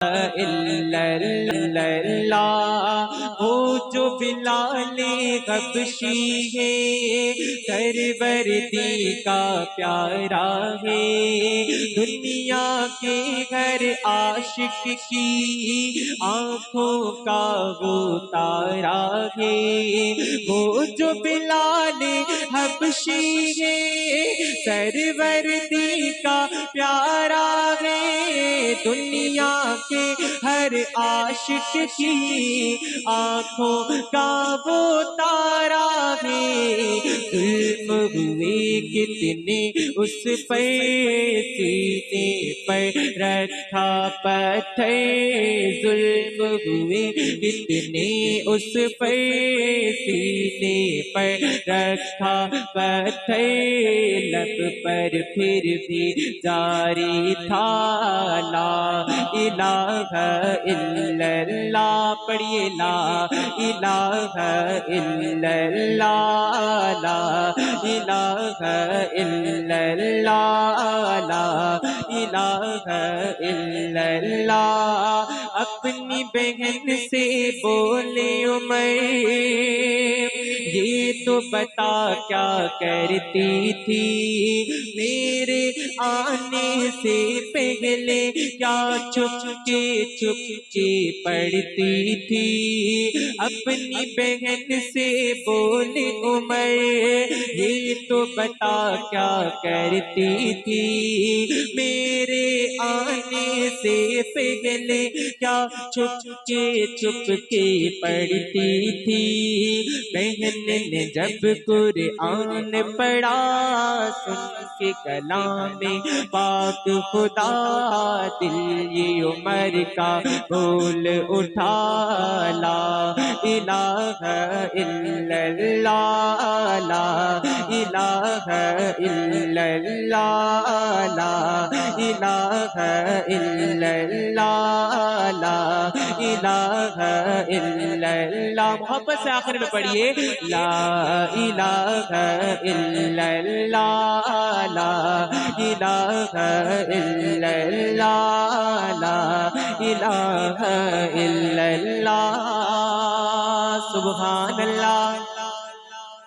الا اللہ، وہ جو بلال حبشی ہے سروردی کا پیارا ہے، دنیا کے ہر عاشق کی آنکھوں کا وہ تارا ہے، وہ جو بلال حبشی ہے سروردی کا پیارا ہے، دنیا کے ہر عاشق کی آنکھوں کا وہ تارا ہے، ظلم ہوئے کتنے اس پر سینے پر رکھا پتھر، ظلم ہوئے کتنے اس پر سینے پر رکھا پتھر، لب پر پھر بھی جاری تھا لا الہ الا اللہ، پڑھیے لا الہ الا اللہ، لا الہ الا اللہ، لا الہ الا اللہ، اپنی بہن سے بولے عمر یہ تو بتا کیا کرتی تھی، میرے آنے سے پہلے کیا چھپ کے پڑھتی تھی، اپنی بہن سے بولے عمر یہ تو بتا کیا کرتی تھی، میرے آنے سے پہلے کیا چھپ کے پڑھتی تھی، بہن نے جب قرآن پڑھا سن کے کلام پاک خدا، دل یہ عمر کا بول اٹھا لا الہ الا اللہ، لا الہ الا اللہ، لا الہ الا اللہ، لا الہ الا اللہ، محبت سے آخر میں پڑھیے لا الہ الا اللہ، لا الہ الا اللہ، لا الہ الا اللہ، سبحان اللہ۔